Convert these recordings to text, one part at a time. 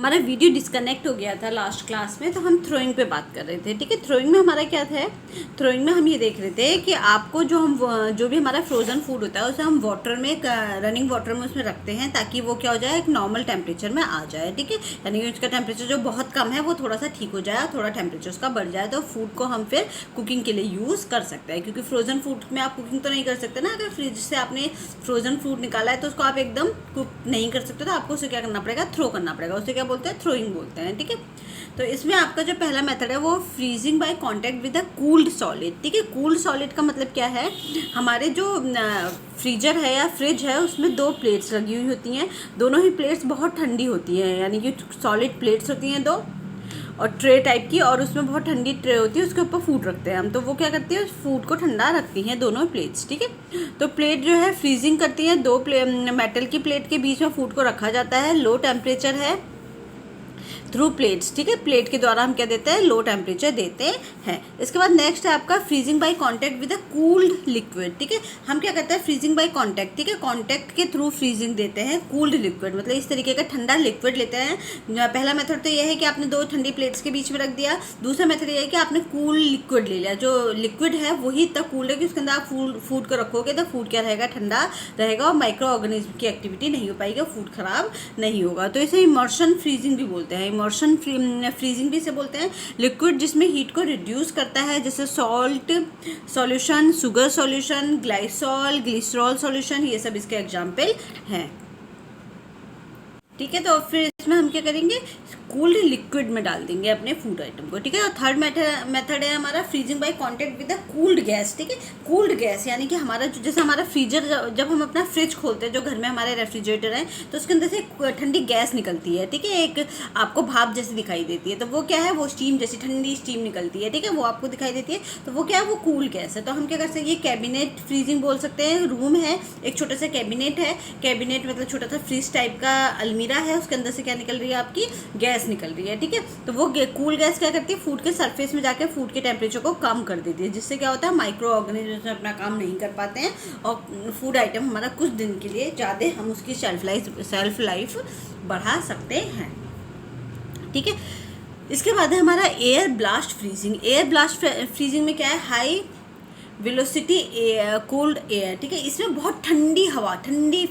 हमारा video disconnect हो गया था लास्ट क्लास में, तो हम थ्रोइंग पे बात कर रहे थे। ठीक है, थ्रोइंग में हमारा क्या था? थ्रोइंग में हम ये देख रहे थे कि आपको जो भी हमारा फ्रोज़न फूड होता है उसे हम वाटर में, रनिंग वाटर में उसमें रखते हैं ताकि वो क्या हो जाए, एक नॉर्मल टेम्परेचर में आ जाए। ठीक है, यानी कि उसका टेम्परेचर जो बहुत कम है वो थोड़ा सा ठीक हो जाए, थोड़ा टेम्परेचर उसका बढ़ जाए, तो फूड को हम फिर कुकिंग के लिए यूज़ कर सकते हैं। क्योंकि फ्रोज़न फूड में आप कुकिंग तो नहीं कर सकते ना। अगर फ्रिज से आपने फ्रोज़न फूड निकाला है तो उसको आप एकदम कुक नहीं कर सकते, तो आपको उसे क्या करना पड़ेगा? थ्रो करना पड़ेगा। उसे क्या बोलते हैं? थ्रोइंग बोलते हैं। ठीक है, तो इसमें आपका जो पहला मेथड है वो freezing by contact with a cooled solid. ठीक है, कूल्ड सॉलिड का मतलब क्या है? हमारे जो फ्रीजर है या फ्रिज है उसमें दो प्लेट्स लगी हुई होती हैं, दोनों ही प्लेट्स बहुत ठंडी होती हैं, यानी कि सॉलिड प्लेट्स होती हैं दो, और ट्रे टाइप की, और उसमें बहुत ठंडी ट्रे होती है, उसके ऊपर फूड रखते हैं हम। तो वो क्या करती है? फूड को ठंडा रखती हैं दोनों प्लेट्स। ठीक है, तो प्लेट जो है फ्रीजिंग करती है, दो मेटल की प्लेट के बीच में फूड को रखा जाता है, लो टेम्परेचर है थ्रू प्लेट्स। ठीक है, प्लेट के द्वारा हम क्या देते हैं? लो टेम्परेचर देते हैं। इसके बाद नेक्स्ट है आपका freezing by contact with a cooled liquid. ठीक है, हम क्या करते हैं? फ्रीजिंग बाय कांटेक्ट, ठीक है, कांटेक्ट के थ्रू फ्रीजिंग देते हैं कूल्ड लिक्विड, मतलब इस तरीके का ठंडा लिक्विड लेते हैं। पहला मेथड तो यह है कि आपने दो ठंडी प्लेट्स के बीच में रख दिया। दूसरा मेथड ये है कि आपने कूल लिक्विड ले लिया, जो लिक्विड है वही इतना कूल्ड है कि उसके अंदर आप फूड को रखोगे तो फूड क्या रहेगा? ठंडा रहेगा, और माइक्रो ऑर्गेनिज्म की एक्टिविटी नहीं हो पाएगी, फूड खराब नहीं होगा। तो इसे इमर्शन फ्रीजिंग भी बोलते हैं। इमर्शन फ्रीजिंग भी इसे बोलते हैं। लिक्विड जिसमें हीट को रिड्यूस करता है, जैसे salt solution, sugar solution, glycol, glycerol solution, ये सब इसके एग्जाम्पल हैं। ठीक है, तो फिर इसमें हम क्या करेंगे? कूल्ड लिक्विड में डाल देंगे अपने फूड आइटम को। ठीक है, और थर्ड मेथड है हमारा freezing by contact with a cooled gas. ठीक है, कूल्ड गैस यानी कि हमारा जैसे हमारा फ्रीजर, जब हम अपना फ्रिज खोलते हैं, जो घर में हमारे रेफ्रिजरेटर है, तो उसके अंदर से ठंडी गैस निकलती है। ठीक है, एक आपको भाप जैसी दिखाई देती है, तो वो क्या है? वो स्टीम जैसी ठंडी स्टीम निकलती है। ठीक है, वो आपको दिखाई देती है, तो वो क्या है? वो कूल गैस है। तो हम क्या कर सकते हैं? ये कैबिनेट फ्रीजिंग बोल सकते हैं। रूम है, एक छोटा सा कैबिनेट है, कैबिनेट मतलब छोटा सा फ्रिज टाइप का अलमीरा है, उसके अंदर से क्या निकल रही है? आपकी गैस निकल रही है। ठीक है, तो वो कूल गैस क्या करती है? फूड के सरफेस में जाकर फूड के टेम्परेचर को कम कर देती है, जिससे क्या होता है? माइक्रो ऑर्गेनिज्म अपना काम नहीं कर पाते हैं, और फूड आइटम हमारा कुछ दिन के लिए ज़्यादा हम उसकी सेल्फ लाइफ बढ़ा सकते हैं। ठीक है, इसके बाद है हमारा air blast freezing. Air blast freezing में क्या है? High velocity air, cold air. ठीक है, इसमें बहुत ठंडी हवा, ठंडी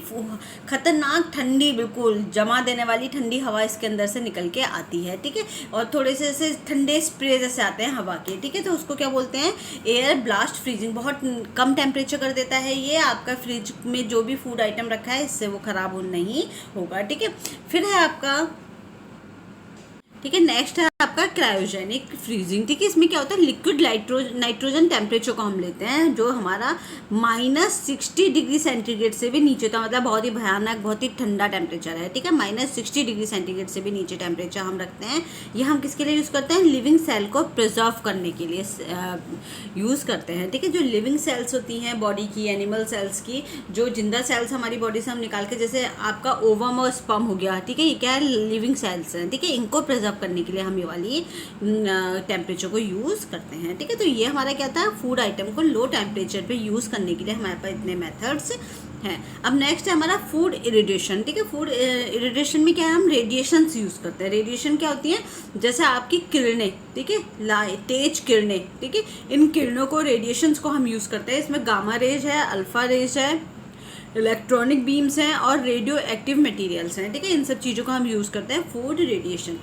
खतरनाक ठंडी, बिल्कुल जमा देने वाली ठंडी हवा इसके अंदर से निकल के आती है। ठीक है, और थोड़े से ऐसे ठंडे स्प्रे जैसे आते हैं हवा के। ठीक है, तो उसको क्या बोलते हैं? Air blast freezing. बहुत कम टेम्परेचर कर देता है ये, आपका फ्रिज में जो भी फूड आइटम रखा है इससे वो खराब नहीं होगा। ठीक है, फिर है आपका, ठीक है, नेक्स्ट है आपका क्रायोजेनिक फ्रीजिंग। ठीक है, इसमें क्या होता है? लिक्विड नाइट्रोजन टेम्परेचर को हम लेते हैं, जो हमारा -60 डिग्री सेंटीग्रेड से भी नीचे होता है, मतलब बहुत ही भयानक, बहुत ही ठंडा टेम्परेचर है। ठीक है, -60 डिग्री सेंटीग्रेड से भी नीचे टेम्परेचर हम रखते हैं। ये हम किसके लिए यूज़ करते हैं? लिविंग सेल को प्रिजर्व करने के लिए यूज़ करते हैं। ठीक है, जो लिविंग सेल्स होती हैं बॉडी की, एनिमल सेल्स की, जो जिंदा सेल्स हमारी बॉडी से हम निकाल के, जैसे आपका ओवम और स्पर्म हो गया, ठीक है, ये क्या है? लिविंग सेल्स हैं। ठीक है, इनको प्रिजर्व करने के लिए हम ये वाली टेम्परेचर को यूज़ करते हैं। ठीक है, तो ये हमारा क्या था? फूड आइटम को लो टेम्परेचर पे यूज़ करने के लिए हमारे पास इतने मेथड्स हैं। अब नेक्स्ट है हमारा फूड इरिडेशन। ठीक है, फूड इरिडेशन में क्या है? हम रेडिएशंस यूज़ करते हैं। रेडिएशन क्या होती है? जैसे आपकी किरणें, ठीक है, तेज किरणें, ठीक है, इन किरणों को, रेडिएशंस को हम यूज़ करते हैं। इसमें गामा रेज है, अल्फा रेज है, इलेक्ट्रॉनिक बीम्स हैं, और रेडियो एक्टिव मटीरियल्स हैं। ठीक है, इन सब चीज़ों का हम यूज़ करते हैं फूड रेडिएशन।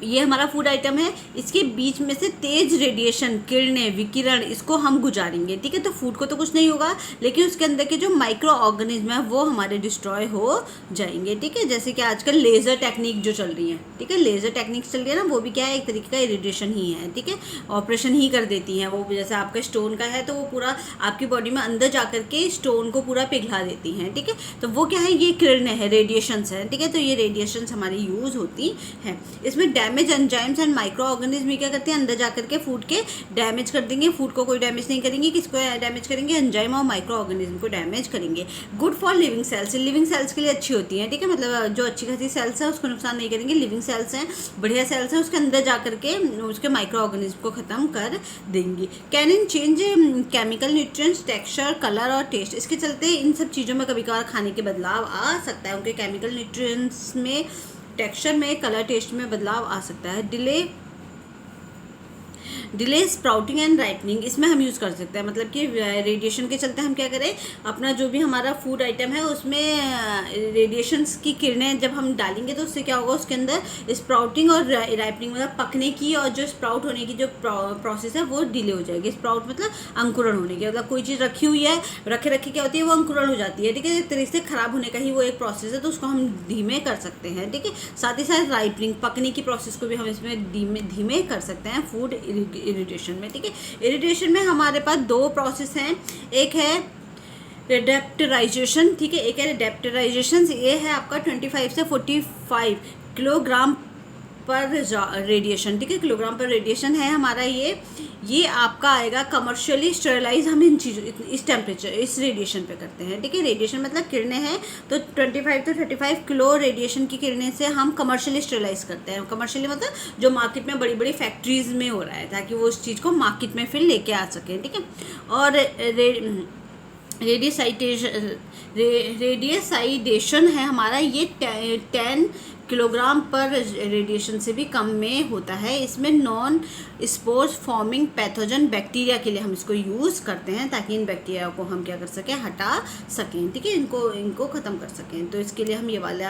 ये हमारा फूड आइटम है, इसके बीच में से तेज रेडिएशन, किरणें, विकिरण, इसको हम गुजारेंगे। ठीक है, तो फूड को तो कुछ नहीं होगा, लेकिन उसके अंदर के जो माइक्रो ऑर्गेनिज्म है वो हमारे डिस्ट्रॉय हो जाएंगे। ठीक है, जैसे कि आजकल लेज़र टेक्निक जो चल रही है, ठीक है, लेज़र टेक्निक चल रही है ना, वो भी क्या है? एक तरीके का इरिडेशन ही है। ठीक है, ऑपरेशन ही कर देती हैं वो। जैसे आपका स्टोन का है तो वो पूरा आपकी बॉडी में अंदर जा करके स्टोन को पूरा पिघला देती हैं। ठीक है, तो वो क्या है? ये किरणें हैं, रेडिएशंस हैं। ठीक है, तो ये रेडिएशंस हमारी यूज़ होती हैं। इसमें damage enzymes and micro organism क्या करते हैं? अंदर जाकर के फूड के डैमेज कर देंगे। फूड को कोई डैमेज नहीं करेंगे, किसको डैमेज करेंगे? एंजाइम और माइक्रो ऑर्गेनिज्म को डैमेज करेंगे। Good for living cells, living cells के लिए अच्छी होती हैं। ठीक है, मतलब जो अच्छी खासी सेल्स है उसको नुकसान नहीं करेंगे। लिविंग सेल्स हैं, बढ़िया सेल्स हैं, उसके अंदर जा करके उसके माइक्रो ऑर्गेनिज्म को ख़त्म कर देंगी। Can in change chemical nutrients, texture, colour और टेस्ट। इसके चलते इन सब चीज़ों में कभी कभार खाने के बदलाव आ सकता है। उनके केमिकल न्यूट्रिएंट्स में टेक्सचर में, कलर टेस्ट में बदलाव आ सकता है। डिले स्प्राउटिंग एंड राइपनिंग, इसमें हम यूज़ कर सकते हैं, मतलब कि रेडिएशन के चलते हम क्या करें, अपना जो भी हमारा फूड आइटम है उसमें रेडिएशंस की किरणें जब हम डालेंगे तो उससे क्या होगा, उसके अंदर स्प्राउटिंग और राइपनिंग मतलब पकने की और जो स्प्राउट होने की जो प्रोसेस है वो डिले हो जाएगी। स्प्राउट मतलब अंकुरण होने की, मतलब कोई चीज़ रखी हुई है, रखे क्या होती है, वो अंकुरण हो जाती है, ठीक है, एक तरीके से खराब होने का ही वो एक प्रोसेस है, तो उसको हम धीमे कर सकते हैं, ठीक है। साथ ही साथ राइपनिंग, पकने की प्रोसेस को भी हम इसमें धीमे कर सकते हैं फूड इरिटेशन में, ठीक है। इरिटेशन में हमारे पास दो प्रोसेस हैं, एक है रेडेप्टराइजेशन, ठीक है, एक है रेडेप्टराइजेशन। ये है आपका 25 से 45 किलोग्राम पर रेडिएशन, ठीक है, किलोग्राम पर रेडिएशन है हमारा ये आपका आएगा कमर्शियली स्टेरिलाइज। हम इन चीज़ों इस टेम्परेचर इस रेडिएशन पे करते हैं, ठीक है। रेडिएशन मतलब किरणें हैं, तो 25 to 35 किलो रेडिएशन की किरणें से हम कमर्शियली स्टेरिलाइज करते हैं। कमर्शियली मतलब जो मार्केट में बड़ी बड़ी फैक्ट्रीज में हो रहा है, ताकि वो उस चीज़ को मार्केट में फिर लेके आ सकें, ठीक है। और रेडियसाइडेशन है हमारा, ये 10 किलोग्राम पर रेडिएशन से भी कम में होता है। इसमें non spores forming pathogen bacteria के लिए हम इसको यूज़ करते हैं, ताकि इन बैक्टीरिया को हम क्या कर सकें, हटा सकें, ठीक है, इनको ख़त्म कर सकें। तो इसके लिए हम ये वाला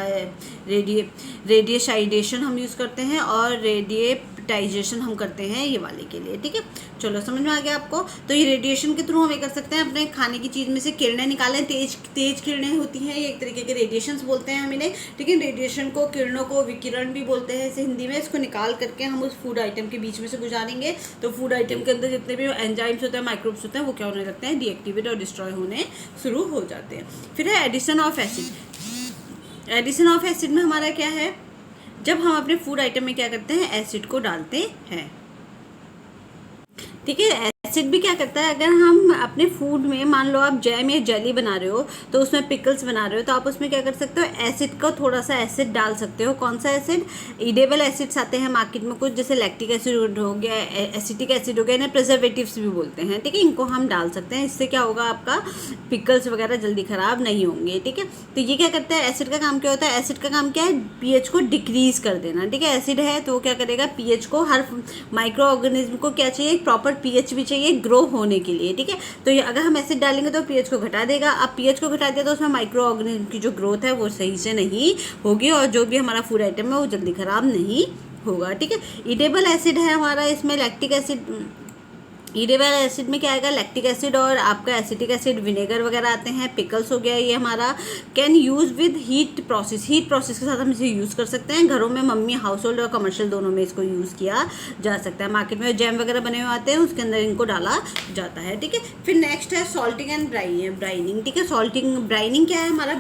रेडियसाइडेशन हम यूज़ करते हैं और रेडिएटाइजेशन हम करते हैं ये वाले के लिए, ठीक है। चलो समझ में आ गया आपको। तो ये रेडिएशन के थ्रू हम ये कर सकते हैं, अपने खाने की चीज़ में से किरणें निकालें, तेज किरणें होती हैं, ये एक तरीके के रेडिएशंस बोलते हैं हम इन्हें, ठीक है। रेडिएशन को, किरणों को विकिरण भी बोलते हैं इसे हिंदी में। इसको निकाल करके हम उस फूड आइटम के बीच में से गुजारेंगे, तो फूड आइटम के अंदर जितने भी एंजाइम्स होते हैं, माइक्रोब्स होते हैं, वो क्या होने लगते हैं, डीएक्टिवेट और डिस्ट्रॉय होने शुरू हो जाते हैं। फिर है addition of acid. Addition of acid में हमारा क्या है, जब हम अपने फूड आइटम में क्या करते हैं, एसिड को डालते हैं, ठीक है। एसिड भी क्या करता है, अगर हम अपने फूड में, मान लो आप जैम या जेली बना रहे हो, तो उसमें पिकल्स बना रहे हो, तो आप उसमें क्या कर सकते हो, एसिड को थोड़ा सा एसिड डाल सकते हो। कौन सा एसिड, ईडेबल एसिड्स आते हैं मार्केट में कुछ, जैसे लैक्टिक एसिड हो गया, एसिटिक एसिड हो गया, इन्हें प्रिजर्वेटिव्स भी बोलते हैं, ठीक है। इनको हम डाल सकते हैं, इससे क्या होगा, आपका पिकल्स वगैरह जल्दी ख़राब नहीं होंगे, ठीक है। तो ये क्या करता है, एसिड का काम क्या होता है, एसिड का काम क्या है, पीएच को डिक्रीज कर देना, ठीक है। एसिड है तो वो क्या करेगा, पीएच को, हर माइक्रो ऑर्गेनिज्म को क्या चाहिए, प्रॉपर पीएच भी चाहिए ग्रो होने के लिए, ठीक है। तो ये अगर हम एसिड डालेंगे तो पीएच को घटा देगा। अब पीएच को घटा दिया तो उसमें माइक्रो ऑर्गेनिज्म की जो ग्रोथ है वो सही से नहीं होगी, और जो भी हमारा फूड आइटम है वो जल्दी खराब नहीं होगा, ठीक है। ईडेबल एसिड है हमारा, इसमें लैक्टिक एसिड, ईडेबल एसिड में क्या आएगा, लैक्टिक एसिड और आपका एसिटिक एसिड, विनेगर वगैरह आते हैं। पिकल्स हो गया ये हमारा। Can use with heat process, heat process के साथ हम इसे यूज़ कर सकते हैं। घरों में मम्मी, हाउस होल्ड और कमर्शियल दोनों में इसको यूज़ किया जा सकता है। मार्केट में जैम वगैरह बने हुए आते हैं, उसके अंदर इनको डाला जाता है, ठीक है। फिर नेक्स्ट है सॉल्टिंग एंड ब्राइनिंग, ठीक है। सॉल्टिंग, ब्राइनिंग क्या है हमारा,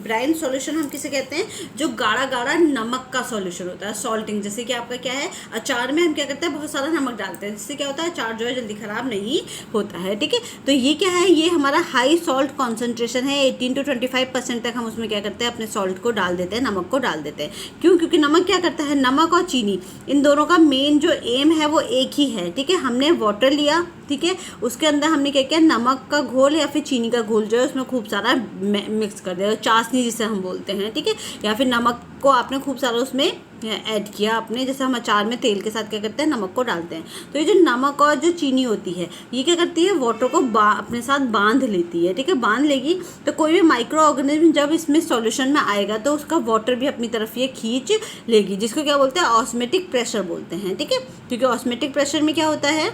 ब्राइन सॉल्यूशन हम किसे कहते हैं, जो गाढ़ा गाढ़ा नमक का सॉल्यूशन होता है। सॉल्टिंग जैसे कि आपका क्या है, अचार में हम क्या करते हैं, बहुत सारा नमक डालते हैं, जिससे क्या होता है, अचार जो है जल्दी खराब नहीं होता है, ठीक है। तो ये क्या है, ये हमारा हाई सॉल्ट कॉन्सेंट्रेशन है, 18 to 25% तक हम उसमें क्या करते हैं, अपने सॉल्ट को डाल देते हैं, नमक को डाल देते हैं। क्यों, क्योंकि नमक क्या करता है, नमक और चीनी इन दोनों का मेन जो एम है वो एक ही है, ठीक है। हमने वाटर लिया, ठीक है, उसके अंदर हमने क्या किया, नमक का घोल या फिर चीनी का घोल जो है उसमें खूब सारा मिक्स कर दिया, चाशनी जिसे हम बोलते हैं, ठीक है। या फिर नमक को आपने खूब सारा उसमें ऐड किया अपने, जैसे हम अचार में तेल के साथ क्या करते हैं, नमक को डालते हैं। तो ये जो नमक और जो चीनी होती है, ये क्या करती है, वाटर को अपने साथ बांध लेती है, ठीक है। बांध लेगी तो कोई भी माइक्रो ऑर्गेनिज्म जब इसमें सॉल्यूशन में आएगा तो उसका वाटर भी अपनी तरफ ये खींच लेगी, जिसको क्या बोलते हैं, ऑस्मेटिक प्रेशर बोलते हैं, ठीक है। क्योंकि ऑस्मेटिक प्रेशर में क्या होता है,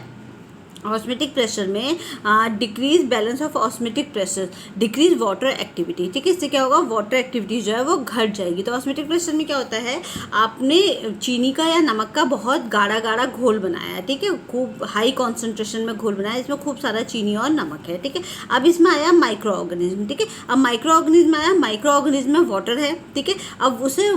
ऑस्मेटिक प्रेशर में decrease balance of osmotic pressure, decrease water activity, ठीक है। इससे क्या होगा, वाटर एक्टिविटी जो है वो घट जाएगी। तो ऑस्मेटिक प्रेशर में क्या होता है, आपने चीनी का या नमक का बहुत गाढ़ा गाढ़ा घोल बनाया है, ठीक है, खूब हाई कॉन्सेंट्रेशन में घोल बनाया है, इसमें खूब सारा चीनी और नमक है, ठीक है। अब इसमें आया माइक्रो ऑर्गेनिज्म, ठीक है। अब माइक्रो ऑर्गेनिज्म आया, माइक्रो ऑर्गेनिज्म में वाटर है, ठीक है। अब उसे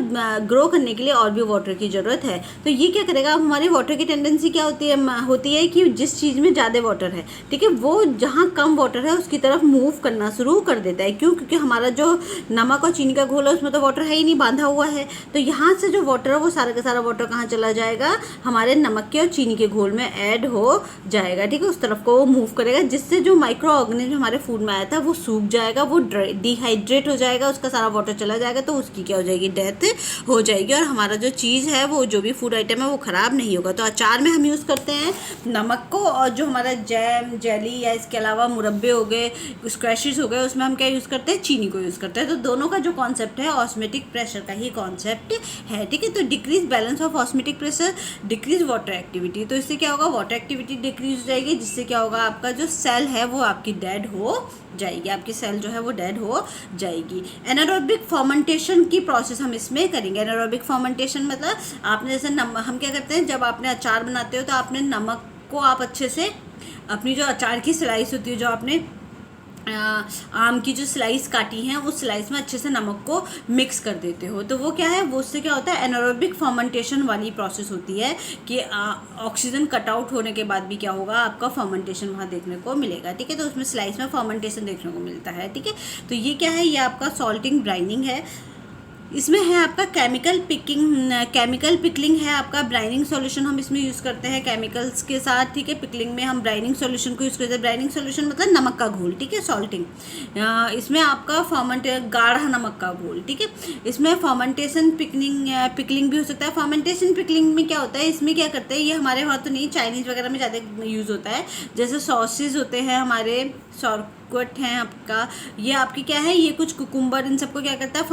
ग्रो करने के लिए और भी वाटर की ज़रूरत है। तो ये क्या करेगा, अब हमारी वाटर की टेंडेंसी क्या होती है कि जिस चीज़ में ज़्यादा वाटर है, ठीक है, वो जहाँ कम वाटर है उसकी तरफ मूव करना शुरू कर देता है। क्यों? क्योंकि हमारा जो नमक और चीनी का घोल है उसमें तो वाटर है ही नहीं, बांधा हुआ है। तो यहाँ से जो वाटर है वो सारा का सारा वाटर कहाँ चला जाएगा, हमारे नमक के और चीनी के घोल में ऐड हो जाएगा, ठीक है, उस तरफ को वो मूव करेगा, जिससे जो माइक्रो ऑर्गेनिज्म हमारे फूड में आया था वो सूख जाएगा, वो डिहाइड्रेट हो जाएगा, उसका सारा वाटर चला जाएगा, तो उसकी क्या हो जाएगी, डेथ हो जाएगी। और हमारा जो चीज़ है, वो जो भी फूड आइटम है वो ख़राब नहीं होगा। तो अचार में हम यूज़ करते हैं नमक को, और जो हमारा जैम, जेली या इसके अलावा मुरब्बे हो गए, स्क्वैशेस हो गए, उसमें हम क्या यूज़ करते हैं, चीनी को यूज़ करते हैं। तो दोनों का जो कॉन्सेप्ट है ऑस्मेटिक प्रेशर का ही कॉन्सेप्ट है, ठीक है। तो decrease balance of osmotic pressure, decrease water activity. तो इससे क्या होगा, वाटर एक्टिविटी डिक्रीज हो जाएगी, जिससे क्या होगा, आपका जो सेल है वो आपकी डेड हो जाएगी, आपकी सेल जो है वो डेड हो जाएगी। एनारोबिक फर्मेंटेशन की प्रोसेस हम इसमें करेंगे। एनारोबिक फर्मेंटेशन मतलब आपने जैसे हम क्या करते हैं, जब आपने अचार बनाते हो तो आपने नमक को आप अच्छे से, अपनी जो अचार की स्लाइस होती है, जो आपने आम की जो स्लाइस काटी हैं उस स्लाइस में अच्छे से नमक को मिक्स कर देते हो। तो वो क्या है, वो उससे क्या होता है, एनारोबिक फर्मेंटेशन वाली प्रोसेस होती है कि ऑक्सीजन कट आउट होने के बाद भी क्या होगा, आपका फर्मेंटेशन वहाँ देखने को मिलेगा, ठीक है। तो उसमें स्लाइस में फर्मेंटेशन देखने को मिलता है, ठीक है। तो ये क्या है, ये आपका सॉल्टिंग ब्राइनिंग है। इसमें है आपका केमिकल पिकलिंग है, आपका ब्राइनिंग सॉल्यूशन हम इसमें यूज़ करते हैं केमिकल्स के साथ, ठीक है। पिकलिंग में हम ब्राइनिंग सॉल्यूशन को यूज़ करते हैं। ब्राइनिंग सॉल्यूशन मतलब नमक का घोल, ठीक है, सॉल्टिंग। इसमें आपका गाढ़ा नमक का घोल, ठीक है। इसमें फर्मेंटेशन पिकलिंग भी हो सकता है। फर्मेंटेशन पिकलिंग में क्या होता है, इसमें क्या करते हैं, ये हमारे वहाँ तो नहीं, चाइनीज़ वगैरह में ज़्यादा यूज़ होता है। जैसे सॉसेज होते हैं हमारे, सॉर्कट हैं आपका, ये आपकी क्या है, ये कुछ कुकुम्बर, इन सबको क्या करता है,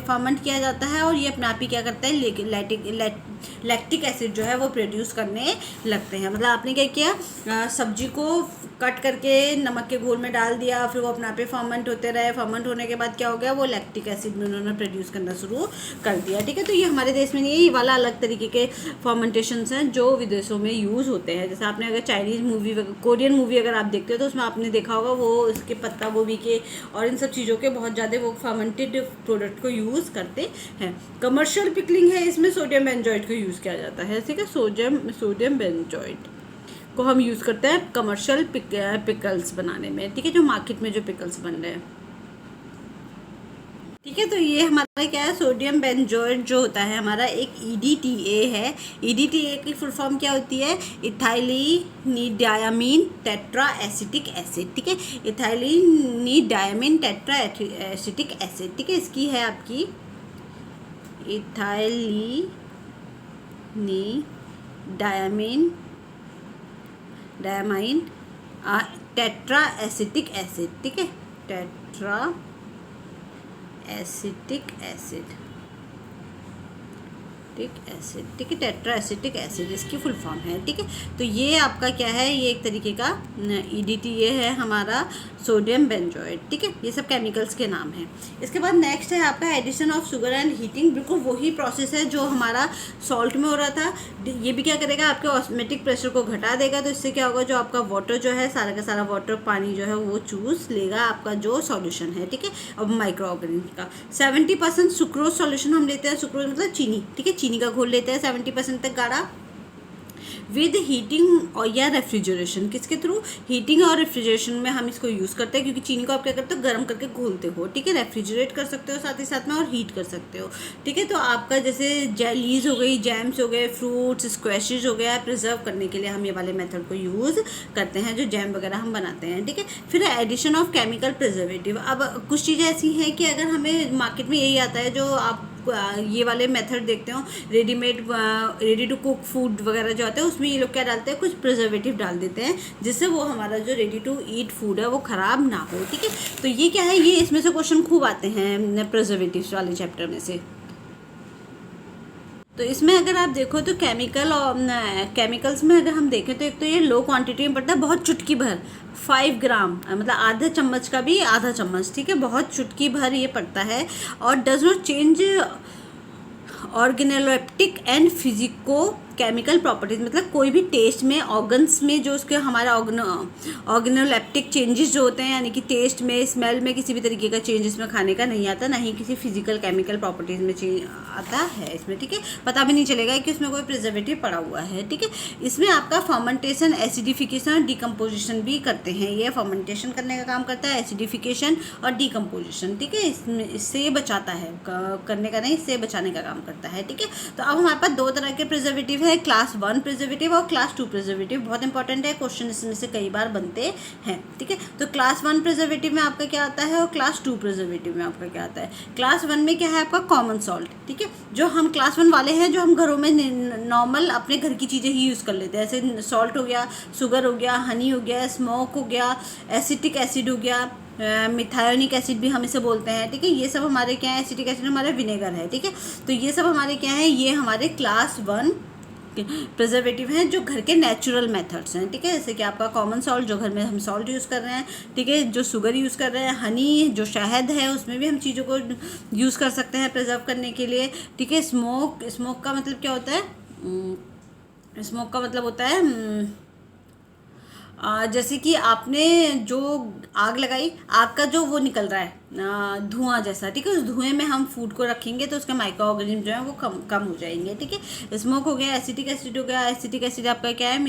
फर्मेंट किया जाता है, और ये अपने आप ही क्या करता है, लैक्टिक एसिड जो है वो प्रोड्यूस करने लगते हैं। मतलब आपने क्या किया, सब्जी को कट करके नमक के घोल में डाल दिया, फिर वो अपने आप ही फर्मेंट होते रहे, फर्मेंट होने के बाद क्या हो गया, वो लैक्टिक एसिड में उन्होंने प्रोड्यूस करना शुरू कर दिया, ठीक है। तो ये हमारे देश में नहीं है, ये वाला अलग तरीके के फर्मेंटेशंस हैं जो विदेशों में यूज़ होते हैं। जैसे आपने अगर चाइनीज़ मूवी, कोरियन मूवी अगर आप देखते हो तो उसमें आपने देखा होगा, वो इसके पत्ता गोभी के और इन सब चीज़ों के बहुत ज़्यादा वो फर्मेंटेड प्रोडक्ट को यूज़ करते हैं। कमर्शियल पिकलिंग है, इसमें सोडियम बेंजोएट को यूज़ किया जाता है, ठीक है। सोडियम बेंजोएट को हम यूज़ करते हैं कमर्शियल पिकल्स बनाने में, ठीक है, जो मार्केट में जो पिकल्स बन रहे हैं, ठीक है। तो ये हमारा क्या है, सोडियम बेंजोएट जो होता है हमारा एक EDTA है। EDTA की फुल फॉर्म क्या होती है, इथाइलिनिडायामीन टेट्रा एसिटिक एसिड, ठीक है, इथाइलिनिडायामीन टेट्रा एसिटिक एसिड, ठीक है। इसकी है आपकी इथाइलिनिडायामीन टेट्रा एसिटिक एसिड, ठीक है, टेट्रा एसिटिक एसिड, ठीक है, टेट्रा एसिटिक एसिड इसकी फुल फॉर्म है, ठीक है। तो ये आपका क्या है, ये एक तरीके का EDTA है हमारा, सोडियम बेंजोएट, ठीक है। ये सब केमिकल्स के नाम हैं। इसके बाद नेक्स्ट है आपका addition of sugar and heating. बिल्कुल वही प्रोसेस है जो हमारा सॉल्ट में हो रहा था। ये भी क्या करेगा, आपके ऑस्मेटिक प्रेशर को घटा देगा। तो इससे क्या होगा, जो आपका वाटर जो है, सारा का सारा वाटर, पानी जो है वो चूस लेगा आपका जो सॉल्यूशन है, ठीक है। अब माइक्रो ऑर्गेनिज्म का 70% सुक्रोज सॉल्यूशन हम लेते हैं। सुक्रोज मतलब चीनी, ठीक है, चीनी का घोल लेते हैं 70% तक गाढ़ा, विद हीटिंग और या रेफ्रिजरेशन। किसके थ्रू, हीटिंग और रेफ्रिजरेशन में हम इसको यूज़ करते हैं, क्योंकि चीनी को आप क्या करते हो, गर्म करके घोलते हो, ठीक है। रेफ्रिजरेट कर सकते हो साथ ही साथ में, और हीट कर सकते हो, ठीक है। तो आपका जैसे जेलीज हो गई, जैम्स हो गए, फ्रूट्स, स्क्वैशेज हो गया, प्रिजर्व करने के लिए हम ये वाले मेथड को यूज़ करते हैं, जो जैम वगैरह हम बनाते हैं, ठीक है। फिर एडिशन ऑफ केमिकल प्रिजर्वेटिव। अब कुछ चीज़ें ऐसी हैं कि अगर हमें मार्केट में यही आता है, जो आप ये वाले मेथड देखते हो, रेडी टू कुक फूड वगैरह जो आते हैं, उसमें ये लोग क्या डालते हैं, कुछ प्रिजर्वेटिव डाल देते हैं, जिससे वो हमारा जो रेडी टू ईट फूड है वो ख़राब ना हो, ठीक है। तो ये क्या है, ये इसमें से क्वेश्चन खूब आते हैं प्रिजर्वेटिव्स वाले चैप्टर में से। तो इसमें अगर आप देखो तो केमिकल्स में अगर हम देखें तो एक तो ये लो क्वांटिटी में पड़ता है, बहुत चुटकी भर, 5 ग्राम, मतलब आधा चम्मच का भी आधा चम्मच, ठीक है, बहुत चुटकी भर ये पड़ता है। और does not change organoleptic and physico chemical properties मतलब कोई भी टेस्ट में, ऑर्गन्स में जो उसके हमारा ऑर्गेनोलेप्टिक चेंजेस जो होते हैं, यानी कि टेस्ट में, स्मेल में किसी भी तरीके का चेंज इसमें खाने का नहीं आता, ना ही किसी फिजिकल केमिकल प्रॉपर्टीज़ में चेंज आता है इसमें, ठीक है। पता भी नहीं चलेगा कि उसमें कोई प्रिजर्वेटिव पड़ा हुआ है, ठीक है। इसमें आपका फर्मेंटेशन, एसिडिफिकेशन और डिकम्पोजिशन भी करते हैं। ये फर्मेंटेशन करने का काम करता है, एसिडिफिकेशन और डिकम्पोजिशन, ठीक है। इससे बचाता है, करने का नहीं, इससे बचाने का काम करता है, ठीक है। तो अब हमारे पास दो तरह के प्रिजर्वेटिव है, क्लास 1 प्रिजर्वेटिव और क्लास 2 प्रिजर्वेटिव। बहुत इंपॉर्टेंट है, क्वेश्चन इसमें से कई बार बनते हैं, ठीक है। तो क्लास 1 प्रिजर्वेटिव में आपका क्या आता है और क्लास 2 प्रिजर्वेटिव में आपका क्या आता है। क्लास 1 में क्या है आपका कॉमन सॉल्ट, ठीक है। जो हम क्लास 1 वाले हैं, जो हम घरों में नॉर्मल अपने घर की चीज़ें ही यूज़ कर लेते हैं, जैसे सॉल्ट हो गया, शुगर हो गया, हनी हो गया, स्मोक हो गया, एसिटिक एसिड हो गया, मिथायोनिक एसिड भी हम इसे बोलते हैं, ठीक है। ये सब हमारे क्या है, एसिटिक एसिड हमारा विनेगर है, ठीक है। तो ये सब हमारे क्या है, ये हमारे क्लास 1 प्रिजर्वेटिव हैं जो घर के नेचुरल मेथड्स हैं, ठीक है। जैसे कि आपका कॉमन सॉल्ट, जो घर में हम सॉल्ट यूज़ कर रहे हैं, ठीक है। जो शुगर यूज़ कर रहे हैं, हनी जो शहद है, उसमें भी हम चीज़ों को यूज़ कर सकते हैं प्रिजर्व करने के लिए, ठीक है। स्मोक का मतलब क्या होता है, स्मोक का मतलब होता है जैसे कि आपने जो आग लगाई, आग का जो वो निकल रहा है धुआं जैसा, ठीक है। उस धुएं में हम फूड को रखेंगे तो उसके माइक्रो ऑर्गेनिज्म जो है वो कम हो जाएंगे, ठीक है। स्मोक हो गया, एसिटिक एसिड हो गया, एसिटिक एसिड आपका क्या है,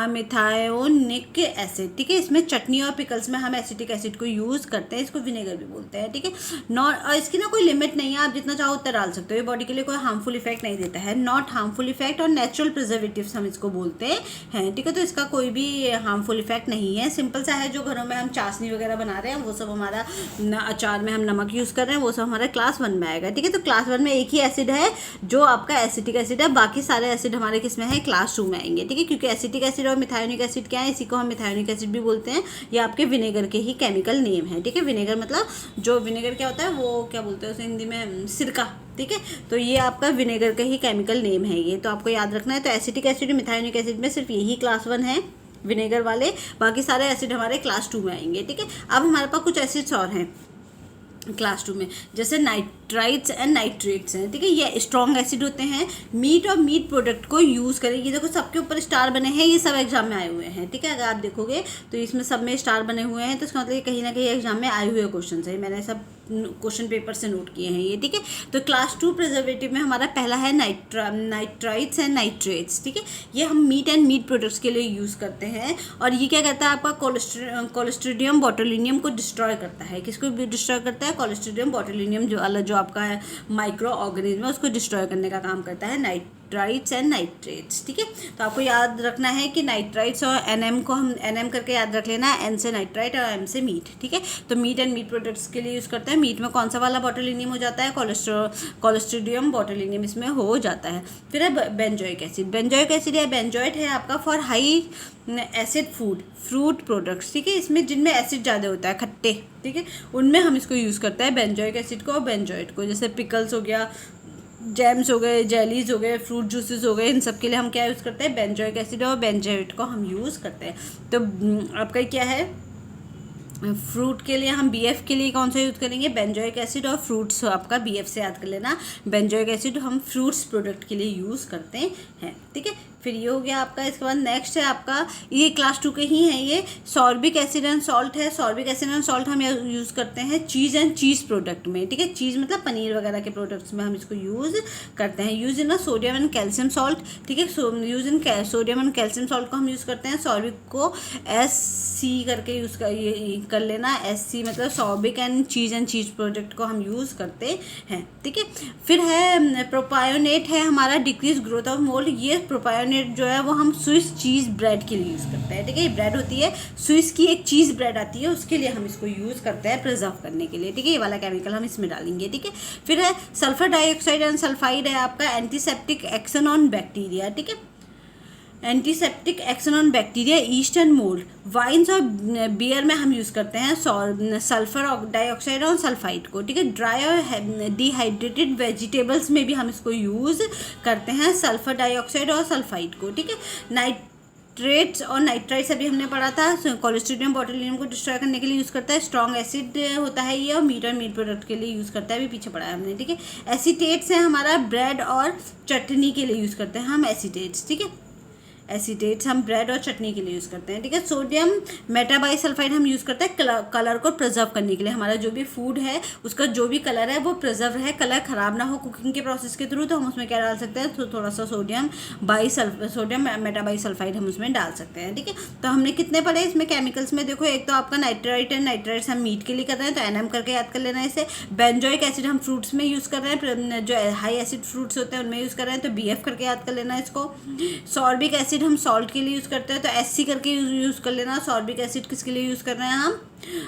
मिथायोनिक एसिड, ठीक है। इसमें चटनी और पिकल्स में हम एसिटिक एसिड को यूज़ करते हैं, इसको विनेगर भी बोलते हैं, ठीक है। इसकी ना कोई लिमिट नहीं है, आप जितना चाहो उतना डाल सकते हो, ये बॉडी के लिए कोई हार्मफुल इफेक्ट नहीं देता है, नॉट हार्मफुल इफेक्ट, और नेचुरल प्रिजर्वेटिव्स हम इसको बोलते हैं, ठीक है। तो इसका कोई भी हार्मफुल इफेक्ट नहीं है, सिंपल सा है। जो घरों में हम चाशनी वगैरह बना रहे हैं, वो सब हमारा अचार में हम नमक यूज़ कर रहे हैं, वो सब हमारे क्लास 1 में आएगा, ठीक है। तो क्लास 1 में एक ही एसिड है जो आपका एसिटिक एसिड है, बाकी सारे एसिड हमारे किस में है, क्लास 2 में आएंगे, ठीक है। क्योंकि एसिटिक एसिड और मिथायोनिक एसिड क्या है, इसी को हम मिथायोनिक एसिड भी बोलते हैं। ये आपके विनेगर के ही केमिकल नेम है, ठीक है। विनेगर मतलब जो विनेगर क्या होता है, वो क्या बोलते हैं उसे हिंदी में, सिरका, ठीक है। तो ये आपका विनेगर का ही केमिकल नेम है, ये तो आपको याद रखना है। तो एसिटिक एसिड और मिथायोनिक एसिड में सिर्फ यही क्लास 1 है विनेगर वाले, बाकी सारे एसिड हमारे क्लास 2 में आएंगे, ठीक है। अब हमारे पास कुछ एसिड्स और हैं क्लास 2 में, जैसे नाइट्राइट्स एंड नाइट्रेट्स हैं, ठीक है। ये स्ट्रॉन्ग एसिड होते हैं। मीट और मीट प्रोडक्ट को यूज़ करें, ये देखो सबके ऊपर स्टार बने हैं, ये सब एग्जाम में आए हुए हैं, ठीक है। अगर आप देखोगे तो इसमें सब में स्टार बने हुए हैं, तो इसका मतलब कहीं ना कहीं एग्जाम में आए हुए क्वेश्चन है, मैंने सब क्वेश्चन पेपर से नोट किए हैं ये, ठीक है। तो क्लास 2 प्रिजर्वेटिव में हमारा पहला है नाइट्राइट्स एंड नाइट्रेट्स, ठीक है। ये हम मीट एंड मीट प्रोडक्ट्स के लिए यूज़ करते हैं, और ये क्या करता है, आपका कोलेस्ट्रिडियम बोटुलिनियम को डिस्ट्रॉय करता है। किसको डिस्ट्रॉय करता है, कोलेस्ट्रिडियम बोटुलिनियम, जो आपका माइक्रो ऑर्गेनिज्म है उसको डिस्ट्रॉय करने का काम करता है नाइट्राइट्स एंड नाइट्रेट्स, ठीक है। तो आपको याद रखना है कि नाइट्राइट्स और एनएम को हम एनएम करके याद रख लेना, एन से नाइट्राइट और एम से मीट, ठीक है। तो मीट एंड मीट प्रोडक्ट्स के लिए यूज़ करते हैं। मीट में कौन सा वाला बोटुलिनियम हो जाता है, कोलेस्ट्रिडियम बोटुलिनियम इसमें हो जाता है। फिर है बेंजोइक एसिड, बेंजोइक एसिड या बेंजोइट है आपका for high acid fruit products, ठीक है। इसमें जिनमें एसिड ज़्यादा होता है, खट्टे, ठीक है, उनमें हम इसको यूज़ करते हैं बेंजोइक एसिड को और बेंजोइट को। जैसे पिकल्स हो गया, जैम्स हो गए, जेलीज हो गए, फ्रूट जूसेस हो गए, इन सब के लिए हम क्या यूज़ करते हैं, बेंजोइक एसिड और बेंजोइट को हम यूज़ करते हैं। तो आपका क्या है, फ्रूट के लिए हम बीएफ के लिए कौन सा यूज़ करेंगे, बेंजोइक एसिड, और फ्रूट्स आपका बीएफ से याद कर लेना। बेंजोइक एसिड हम फ्रूट्स प्रोडक्ट के लिए यूज़ करते हैं, ठीक है। फिर ये हो गया आपका। इसके बाद नेक्स्ट है आपका, ये क्लास 2 के ही हैं, ये सॉर्बिक एसिड एंड सॉल्ट है। सॉर्बिक एसिड एंड सॉल्ट हम यूज़ करते हैं चीज़ एंड चीज़ प्रोडक्ट में, ठीक है। चीज़ मतलब पनीर वगैरह के प्रोडक्ट्स में हम इसको यूज़ करते हैं। Use in a sodium and calcium salt, ठीक है। Use in sodium and calcium salt को हम यूज़ करते हैं। सॉर्बिक को SC करके यूज़ कर लेना, SC मतलब सॉर्बिक एंड चीज़ प्रोडक्ट को हम यूज़ करते हैं, ठीक है। फिर है प्रोपायोनेट है हमारा, डिक्रीज ग्रोथ ऑफ मोल्ड। ये प्रोपायोनेट जो है वो हम स्विस चीज़ ब्रेड के लिए यूज़ करते हैं, ठीक है। ये ब्रेड होती है, स्विस की एक चीज़ ब्रेड आती है, उसके लिए हम इसको यूज़ करते हैं प्रिजर्व करने के लिए, ठीक है। ये वाला केमिकल हम इसमें डालेंगे, ठीक है। फिर है सल्फर डाइऑक्साइड एंड सल्फाइड है आपका एंटीसेप्टिक एक्शन ऑन बैक्टीरिया, ठीक है। Antiseptic action on bacteria, yeast and mould. Wines और बियर में हम यूज़ करते हैं सल्फर डाइऑक्साइड और सल्फाइड को, ठीक है। ड्राई और डिहाइड्रेटेड वेजिटेबल्स में भी हम इसको यूज़ करते हैं, सल्फर डाइऑक्साइड और सल्फाइड को, ठीक है। ट्रेट्स और नाइट्राइट्स अभी हमने पढ़ा था। कोलेस्ट्रीडियम बोटुलिनम को डिस्ट्रॉय करने के लिए यूज़ करता है। स्ट्रॉन्ग एसिड होता है ये, और मीट प्रोडक्ट के लिए यूज़ करता है, अभी पीछे पढ़ा है हमने, ठीक है। एसीटेट्स है हमारा ब्रेड और चटनी के लिए यूज़ करते हैं हम एसीटेट्स, ठीक है। एसीटेट्स हम ब्रेड और चटनी के लिए यूज़ करते हैं, ठीक है। सोडियम मेटाबाइसल्फाइड हम यूज़ करते हैं कलर को प्रिजर्व करने के लिए। हमारा जो भी फूड है उसका जो भी कलर है वो प्रिजर्व है, कलर ख़राब ना हो कुकिंग के प्रोसेस के थ्रू, तो हम उसमें क्या डाल सकते हैं, तो थोड़ा सा सोडियम मेटाबाइसल्फाइड हम उसमें डाल सकते हैं, ठीक है। तो हमने कितने पढ़े इसमें केमिकल्स में, देखो एक तो आपका नाइट्राइट है, नाइट्राइट्स हम मीट के लिए कर रहे हैं तो NM करके याद कर लेना है इसे। बेंजोइक एसिड हम फ्रूट्स में यूज़ कर रहे हैं, जो हाई एसिड फ्रूट्स होते हैं उनमें यूज़ कर रहे हैं तो BF करके याद कर लेना है इसको। सॉर्बिक एसिड हम सॉल्ट के लिए यूज़ करते हैं तो SC करके यूज़ कर लेना। सॉर्बिक एसिड किसके लिए यूज़ कर रहे हैं हम,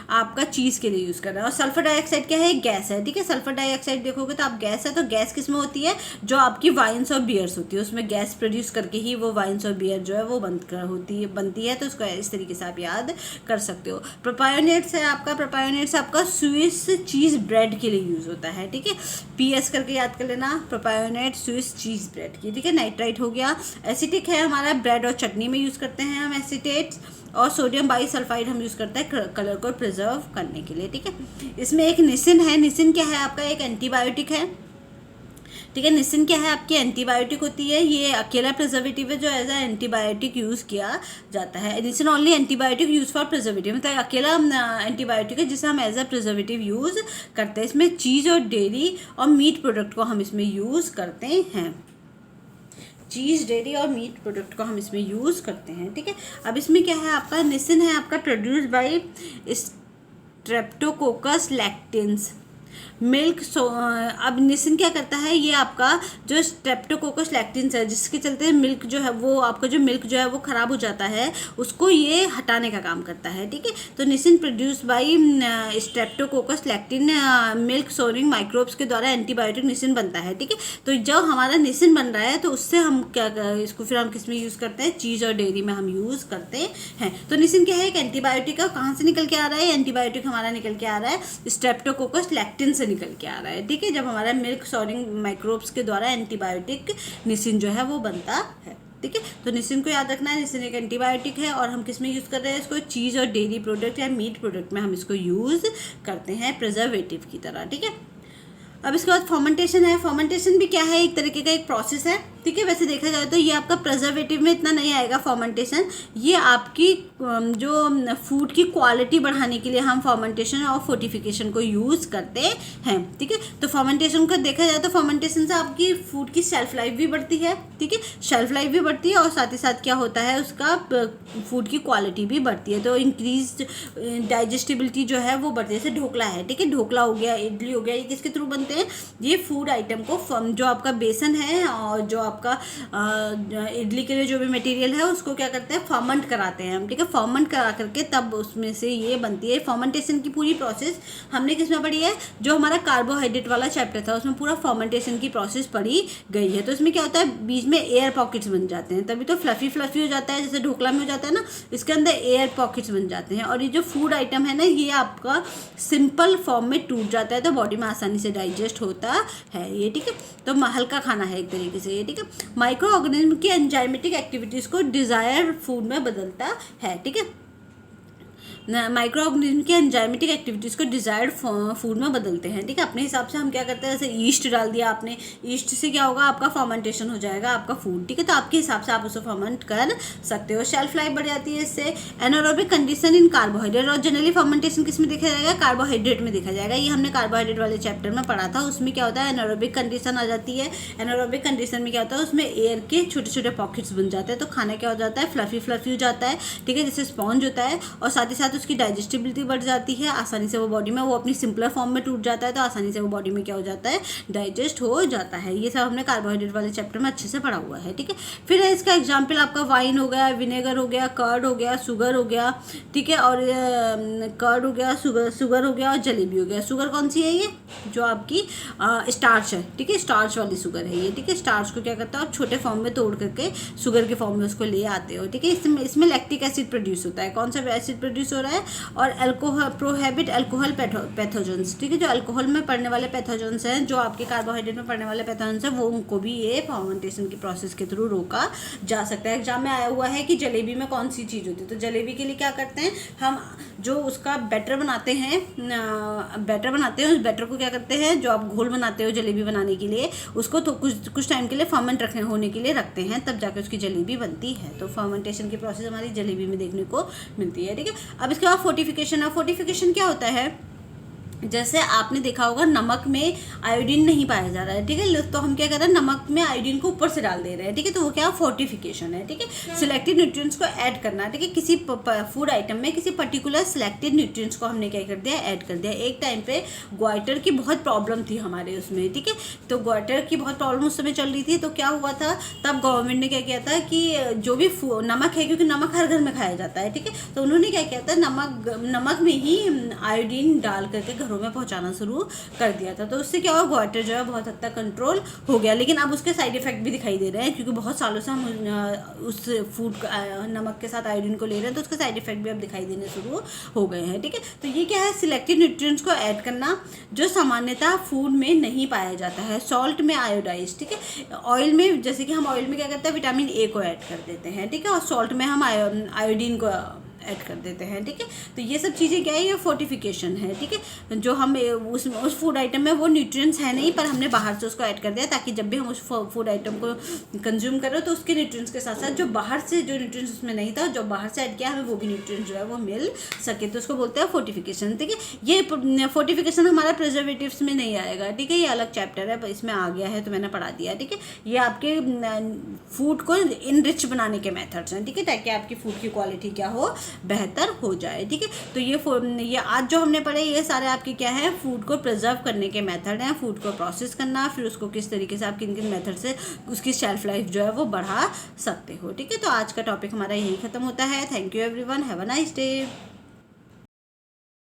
आपका चीज़ के लिए यूज़ कर रहे हैं। और सल्फर डाइऑक्साइड क्या है, गैस है, ठीक है। सल्फर डाइऑक्साइड देखोगे तो आप गैस है, तो गैस किस में होती है, जो आपकी वाइन्स और बियर्स होती है उसमें गैस प्रोड्यूस करके ही वो वाइन्स और बियर जो है वो बनती है, तो उसको इस तरीके से आप याद कर सकते हो। प्रोपायोनेट्स है आपका, प्रोपायोनेट्स आपका स्विस चीज़ ब्रेड के लिए यूज़ होता है, ठीक है। PS करके याद कर लेना, प्रोपायोनेट स्विस चीज़ ब्रेड की, ठीक है। नाइट्राइट हो गया। एसिटिक है हमारा, ब्रेड और चटनी में यूज़ करते हैं हम एसिटेट्स। और सोडियम बाइसल्फाइड हम यूज़ करते हैं कलर को प्रिजर्व करने के लिए, ठीक है। इसमें एक निसिन है, निसिन क्या है आपका, एक एंटीबायोटिक है, ठीक है। निसिन क्या है आपकी, एंटीबायोटिक होती है, ये अकेला प्रिजर्वेटिव है जो एज अ एंटीबायोटिक यूज़ किया जाता है। Nissin only antibiotic use for preservative, मतलब अकेला एंटिबायोटिक है जिसे हम एज अ प्रिजर्वेटिव यूज़ करते हैं। इसमें चीज़ और डेयरी और मीट प्रोडक्ट को हम इसमें यूज़ करते हैं, चीज़ डेयरी और मीट प्रोडक्ट को हम इसमें यूज़ करते हैं, ठीक है। अब इसमें क्या है आपका, निसिन है आपका प्रोड्यूस बाय स्ट्रेप्टोकोकस लैक्टेंस मिल्क। अब निसिन क्या करता है, ये आपका जो स्ट्रेप्टोकोकस लैक्टिन्स है जिसके चलते मिल्क जो है वो आपका जो मिल्क जो है वो ख़राब हो जाता है, उसको ये हटाने का काम करता है, ठीक है। तो nisin produce by streptococcus lactin milk souring microbes के द्वारा एंटीबायोटिक निसिन बनता है, ठीक है। तो जब हमारा निसिन बन रहा है तो उससे हम क्या इसको फिर हम किस में यूज़ करते हैं, चीज़ और डेयरी में हम यूज़ करते हैं। तो निसिन क्या है, एक एंटीबायोटिक है। कहाँ से निकल के आ रहा है, एंटीबायोटिक हमारा निकल के आ रहा है स्ट्रेप्टोकोकस लैक्टिन से निकल के आ रहा है, ठीक है। जब हमारा मिल्क सोरिंग माइक्रोब्स के द्वारा एंटीबायोटिक निसिन जो है वो बनता है, ठीक है। तो निसिन को याद रखना है, निसिन एक एंटीबायोटिक है और हम किस में यूज़ कर रहे हैं इसको, चीज़ और डेयरी प्रोडक्ट या मीट प्रोडक्ट में हम इसको यूज़ करते हैं प्रिजर्वेटिव की तरह, ठीक है। अब इसके बाद फर्मेंटेशन है। फर्मेंटेशन भी क्या है, एक तरीके का एक प्रोसेस है, ठीक है। वैसे देखा जाए तो ये आपका प्रिजर्वेटिव में इतना नहीं आएगा फर्मेंटेशन, ये आपकी जो फूड की क्वालिटी बढ़ाने के लिए हम फर्मेंटेशन और फोर्टिफिकेशन को यूज़ करते हैं, ठीक है। तो फर्मेंटेशन को देखा जाए तो फर्मेंटेशन से आपकी फूड की शेल्फ लाइफ भी बढ़ती है, ठीक है, शेल्फ लाइफ भी बढ़ती है और साथ ही साथ क्या होता है उसका फूड की क्वालिटी भी बढ़ती है। तो इंक्रीज डाइजेस्टिबिलिटी जो है वो बढ़ती है। जैसे ढोकला है, ठीक है, ढोकला हो गया, इडली हो गया, ये किसके थ्रू बनते हैं, ये फूड आइटम को जो आपका बेसन है और जो आपका इडली के लिए जो भी मटेरियल है उसको क्या करते हैं, फर्मेंट कराते हैं हम, ठीक है। फर्मेंट करा करके तब उसमें से ये बनती है। फर्मेंटेशन की पूरी प्रोसेस हमने किस में पढ़ी है, जो हमारा कार्बोहाइड्रेट वाला चैप्टर था उसमें पूरा फर्मेंटेशन की प्रोसेस पढ़ी गई है। तो इसमें क्या होता है, बीच में एयर पॉकेट्स बन जाते हैं, तभी तो फ्लफी हो जाता है, जैसे ढोकला में हो जाता है ना, इसके अंदर एयर पॉकेट्स बन जाते हैं। और ये जो फूड आइटम है ना, ये आपका सिंपल फॉर्म में टूट जाता है तो बॉडी में आसानी से डाइजेस्ट होता है ये, ठीक है। तो हल्का खाना है एक तरीके से ये, ठीक है। माइक्रो ऑर्गेनिज्म की एंजाइमेटिक एक्टिविटीज़ को डिज़ायर्ड फूड में बदलता है, ठीक है। माइक्रो ऑर्गेनिज्म की एंजाइमेटिक एक्टिविटीज़ को डिजायर्ड फूड में बदलते हैं, ठीक है। अपने हिसाब से हम क्या करते हैं, जैसे ईस्ट डाल दिया आपने, ईस्ट से क्या होगा, आपका फर्मेंटेशन हो जाएगा आपका फूड, ठीक है। तो आपके हिसाब से आप उसे फर्मेंट कर सकते हो, शेल्फ लाइफ बढ़ जाती है इससे। एनारोबिक कंडीशन इन कार्बोहाइड्रेट, और जनरली फर्मेंटेशन किस में देखा जाएगा, कार्बोहाइड्रेट में देखा जाएगा। ये हमने कार्बोहाइड्रेट वाले चैप्टर में पढ़ा था, उसमें क्या होता है, एनारोबिक कंडीशन आ जाती है। एनारोबिक कंडीशन में क्या होता है, उसमें एयर के छोटे छोटे पॉकेट्स बन जाते हैं, तो खाना क्या हो जाता है, फ्लफी हो जाता है, ठीक है, जैसे स्पॉन्ज होता है। और साथ ही साथ उसकी डाइजेस्टिबिलिटी बढ़ जाती है, आसानी से वो बॉडी में, वो अपनी सिंपलर फॉर्म में टूट जाता है तो आसानी से वो बॉडी में क्या हो जाता है, डाइजेस्ट हो जाता है। ये सब हमने कार्बोहाइड्रेट वाले चैप्टर में अच्छे से पढ़ा हुआ है, ठीक है। फिर है इसका एग्जाम्पल आपका वाइन हो गया, विनेगर हो गया, कर्ड हो गया, शुगर हो गया, ठीक है। और कर्ड हो गया, शुगर हो गया और जलेबी हो गया। शुगर कौन सी है, ये जो आपकी स्टार्च है, ठीक है, स्टार्च वाली शुगर है ये, ठीक है। स्टार्च को क्या करता है, आप छोटे फॉर्म में तोड़ करके शुगर के फॉर्म में उसको ले आते हो, ठीक है। इसमें लैक्टिक एसिड प्रोड्यूस होता है। कौन सा एसिड प्रोड्यूस हो रहा रहा है, और अल्कोहल प्रोहिबिट अल्कोहल पैथोजेंस, ठीक है, जो अल्कोहल में पड़ने वाले पैथोजेंस हैं, जो आपके कार्बोहाइड्रेट में पड़ने वाले पैथोजेंस हैं, वो उनको भी ये फर्मेंटेशन की प्रोसेस के थ्रू रोका जा सकता है। एग्जाम में आया हुआ है कि जलेबी में कौन सी चीज़ होती है, तो जलेबी के लिए क्या करते हैं हम, जो उसका बैटर बनाते हैं उस बैटर को क्या करते हैं, जो आप घोल बनाते हो जलेबी बनाने के लिए, उसको तो कुछ टाइम के लिए फर्मेंट होने के लिए रखते हैं, तब जाकर उसकी जलेबी बनती है। तो फर्मेंटेशन की प्रोसेस हमारी जलेबी में देखने को मिलती है, ठीक है। अब इसके बाद फोर्टिफिकेशन है। फोर्टिफिकेशन क्या होता है, जैसे आपने देखा होगा नमक में आयोडीन नहीं पाया जा रहा है, ठीक है, तो हम क्या कर रहे हैं, नमक में आयोडीन को ऊपर से डाल दे रहे हैं, ठीक है, तो वो क्या फोर्टिफिकेशन है, ठीक है। सिलेक्टेड न्यूट्रिएंट्स को ऐड करना, ठीक है, किसी फूड आइटम में किसी पर्टिकुलर सिलेक्टेड न्यूट्रिएंट्स को हमने क्या कर दिया, ऐड कर दिया। एक टाइम पे ग्वाइटर की बहुत प्रॉब्लम थी हमारे उसमें, ठीक है, तो ग्वाइटर की बहुत प्रॉब्लम उस समय चल रही थी, तो क्या हुआ था, तब गवर्नमेंट ने क्या किया था कि जो भी नमक है, क्योंकि नमक हर घर में खाया जाता है, ठीक है, तो उन्होंने क्या किया था, नमक में ही आयोडीन डाल करके घरों में पहुंचाना शुरू कर दिया था। तो उससे क्या हुआ, ग्वाइटर जो है बहुत हद तक कंट्रोल हो गया, लेकिन अब उसके साइड इफेक्ट भी दिखाई दे रहे हैं, क्योंकि बहुत सालों से हम उस फूड नमक के साथ आयोडीन को ले रहे हैं, तो उसके साइड इफेक्ट भी अब दिखाई देने शुरू हो गए हैं, ठीक है। तो ये क्या है, सिलेक्टेड न्यूट्रिएंट्स को ऐड करना जो सामान्यतः फूड में नहीं पाया जाता है। सॉल्ट में आयोडाइज, ठीक है, ऑयल में, जैसे कि हम ऑयल में क्या करते हैं, विटामिन ए को ऐड कर देते हैं, ठीक है, और सॉल्ट में हम आयोडीन को ऐड कर देते हैं, ठीक है। तो ये सब चीज़ें क्या है, ये फोर्टिफिकेशन है, ठीक है, जो हम उस फूड आइटम में वो न्यूट्रिएंट्स है नहीं, पर हमने बाहर से उसको ऐड कर दिया, ताकि जब भी हम उस फूड आइटम को कंज्यूम करें तो उसके न्यूट्रिएंट्स के साथ साथ जो बाहर से जो न्यूट्रिएंट्स उसमें नहीं था, जो बाहर से ऐड किया, हमें वो भी न्यूट्रिएंट्स जो है वो मिल सके, तो उसको बोलते हैं फोर्टिफिकेशन, ठीक है। ये फोर्टिफिकेशन हमारा प्रिजर्वेटिव्स में नहीं आएगा, ठीक है, ये अलग चैप्टर है, इसमें आ गया है तो मैंने पढ़ा दिया, ठीक है। ये आपके फूड को इनरिच बनाने के मेथड्स हैं, ठीक है, ताकि आपकी फूड की क्वालिटी क्या हो, बेहतर हो जाए, ठीक है। तो ये आज जो हमने पढ़े, ये सारे आपके क्या है, फूड को प्रिजर्व करने के मेथड हैं, फूड को प्रोसेस करना, फिर उसको किस तरीके से आप किन किन मेथड से उसकी शेल्फ लाइफ जो है वो बढ़ा सकते हो, ठीक है। तो आज का टॉपिक हमारा यही खत्म होता है। Thank you everyone, have a nice day.